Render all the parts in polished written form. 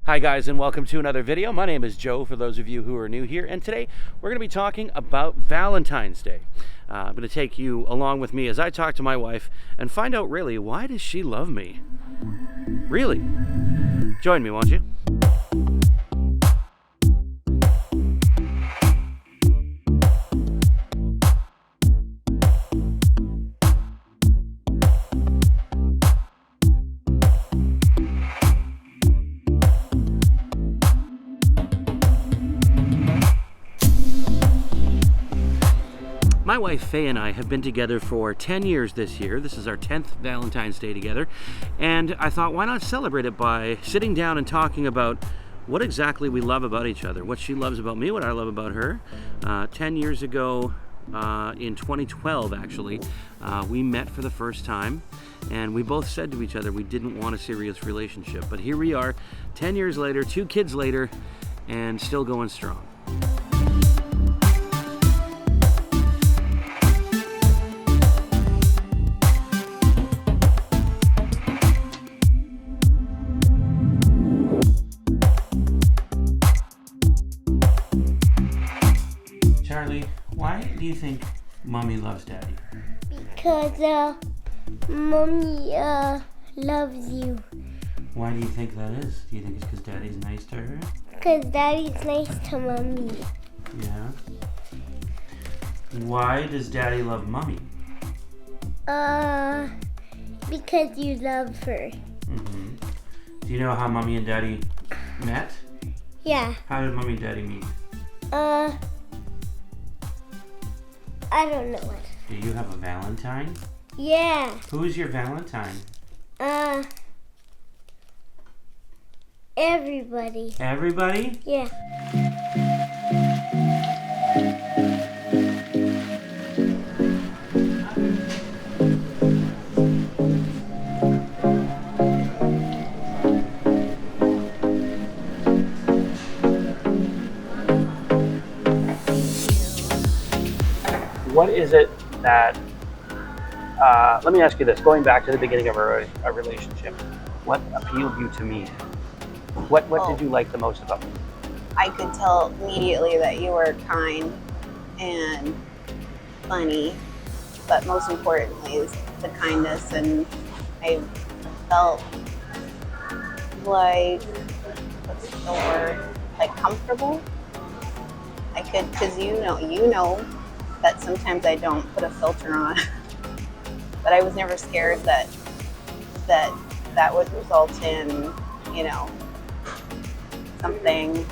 Hi guys, and welcome to another video. My name is Joe for those of you who are new here, and today we're going to be talking about Valentine's Day. I'm going to take you along with me as I talk to my wife and find out really, why does she love me? Really? Join me, won't you? My wife Faye and I have been together for 10 years this year. This is our 10th Valentine's Day together. And I thought, why not celebrate it by sitting down and talking about what exactly we love about each other, what she loves about me, what I love about her. 10 years ago, in 2012 actually, we met for the first time, and we both said to each other we didn't want a serious relationship. But here we are, 10 years later, 2 kids later, and still going strong. Charlie, why do you think Mommy loves Daddy? Because Mommy loves you. Why do you think that is? Do you think it's because Daddy's nice to her? Because Daddy's nice to Mommy. Yeah. Why does Daddy love Mommy? Because you love her. Mm-hmm. Do you know how Mommy and Daddy met? Yeah. How did Mommy and Daddy meet? I don't know what. Do you have a Valentine? Yeah. Who's your Valentine? Everybody. Everybody? Yeah. What is it that, let me ask you this, going back to the beginning of our relationship, what appealed you to me? What did you like the most about me? I could tell immediately that you were kind and funny, but most importantly is the kindness. And I felt like, what's the word, like comfortable. I could, because you know that sometimes I don't put a filter on, but I was never scared that would result in, something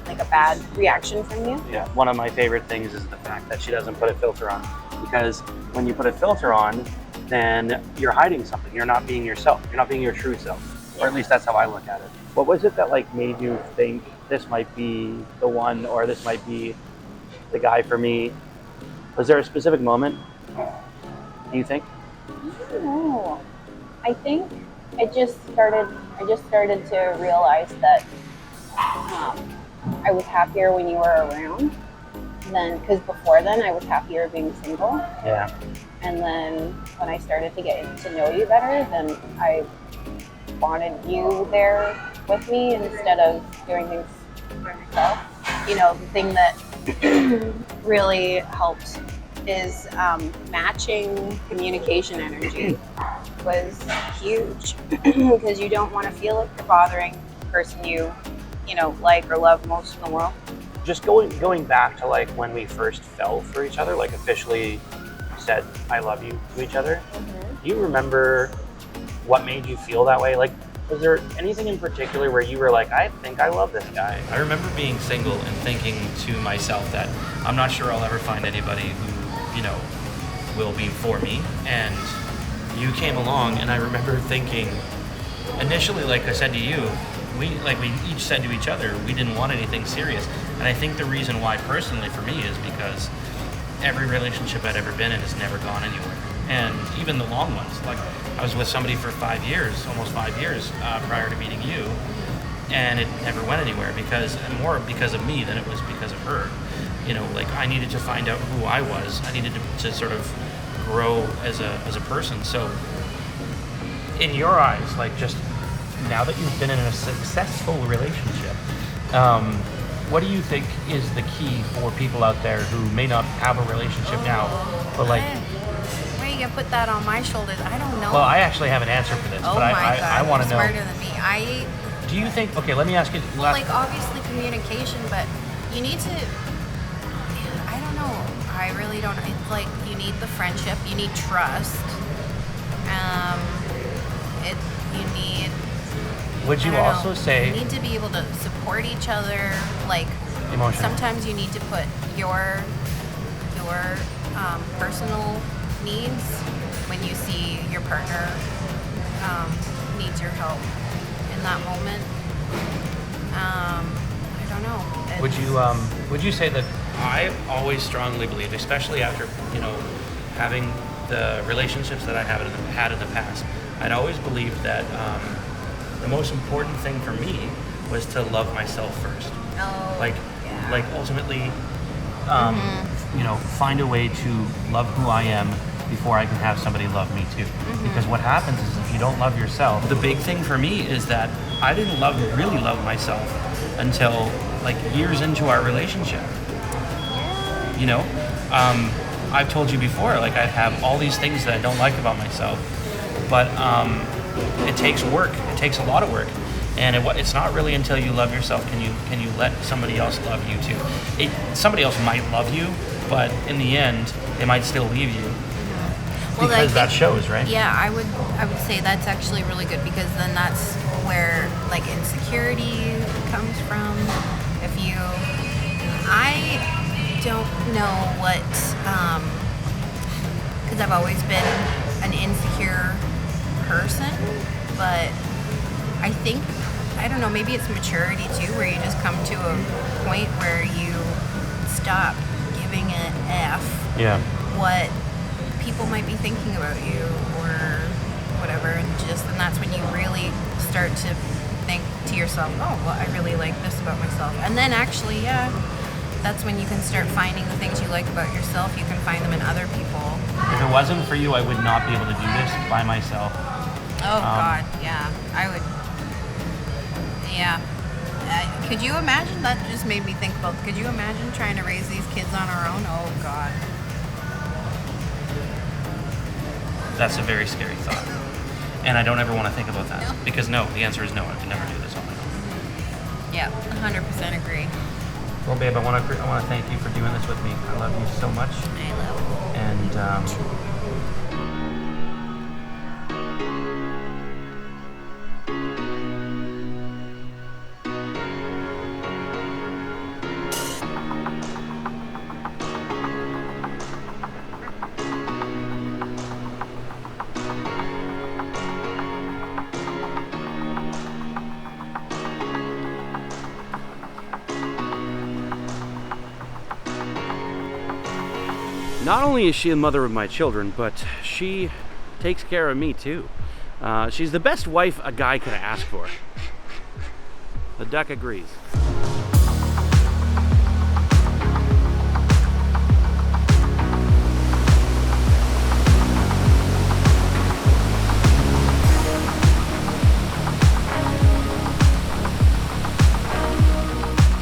like a bad reaction from you. Yeah, one of my favorite things is the fact that she doesn't put a filter on, because when you put a filter on, then you're hiding something. You're not being yourself. You're not being your true self, or at least that's how I look at it. What was it that made you think this might be the one, or this might be the guy for me? Was there a specific moment, do you think? I don't know. I think I just started to realize that I was happier when you were around because before then I was happier being single. Yeah. And then when I started to get to know you better, then I wanted you there with me instead of doing things for myself. The thing that really helped is matching communication energy was huge because you don't want to feel like you're bothering the person you like or love most in the world. Just going back to when we first fell for each other, officially said I love you to each other. Mm-hmm. Do you remember what made you feel that way? Was there anything in particular where you were like, I think I love this guy? I remember being single and thinking to myself that I'm not sure I'll ever find anybody who, will be for me. And you came along, and I remember thinking, initially, like I said to you, we each said to each other, we didn't want anything serious. And I think the reason why personally for me is because every relationship I'd ever been in has never gone anywhere. And even the long ones, I was with somebody for 5 years, almost 5 years prior to meeting you, and it never went anywhere more because of me than it was because of her. I needed to find out who I was. I needed to sort of grow as a person. So in your eyes, just now that you've been in a successful relationship, what do you think is the key for people out there who may not have a relationship now, but like? Why you gonna put that on my shoulders? I don't know. Well, I actually have an answer for this, Oh but my I God, want to you're know. smarter than me. Do you think? Okay, let me ask you. Well, like obviously communication, but you need to. I don't know. I really don't. It's like you need the friendship. You need trust. You need. Would you I don't also know. say You need to be able to support each other. Like emotional? sometimes you need to put your personal needs when you see your partner needs your help in that moment. I don't know. Would you say that? I always strongly believe, especially after having the relationships that I have had in the past, I'd always believed that the most important thing for me was to love myself first. Oh, Like ultimately, Mm-hmm. Find a way to love who I am before I can have somebody love me too. Mm-hmm. Because what happens is if you don't love yourself, the big thing for me is that I didn't really love myself until like years into our relationship. I've told you before, like I have all these things that I don't like about myself, but it takes work. It takes a lot of work. And it's not really until you love yourself can you let somebody else love you too. Somebody else might love you, but in the end, they might still leave you. Well, Because that shows, right? Yeah, I would say that's actually really good because then that's where like insecurity comes from. I don't know what, because I've always been an insecure person, but I think, I don't know, maybe it's maturity too, where you just come to a point where you stop giving an F Yeah. what people might be thinking about you or whatever, and that's when you really start to think to yourself, oh, well, I really like this about myself. And then actually, yeah, that's when you can start finding the things you like about yourself. You can find them in other people. If it wasn't for you, I would not be able to do this by myself. Oh, God, yeah. I would, yeah. Could you imagine? That just made me think about, could you imagine trying to raise these kids on our own? Oh, God. That's a very scary thought. And I don't ever want to think about that. No. Because no, the answer is no, I can never do this on my own. Yeah, 100% agree. Well, babe, I want to thank you for doing this with me. I love you so much. I love it. And Not only is she the mother of my children, but she takes care of me too. She's the best wife a guy could ask for. The duck agrees.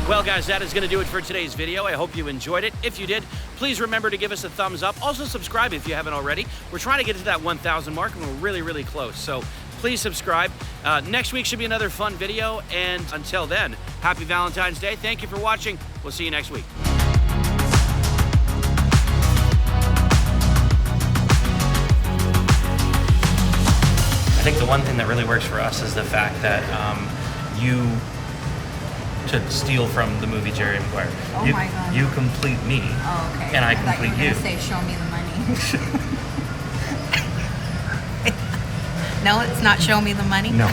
Well guys, that is going to do it for today's video. I hope you enjoyed it. If you did, please remember to give us a thumbs up. Also subscribe if you haven't already. We're trying to get to that 1,000 mark and we're really, really close. So please subscribe. Next week should be another fun video. And until then, happy Valentine's Day. Thank you for watching. We'll see you next week. I think the one thing that really works for us is the fact that to steal from the movie Jerry Maguire. Oh my God. You complete me. Oh, okay. And I thought complete you. you. Were gonna say, show me the money. No, it's not show me the money. No.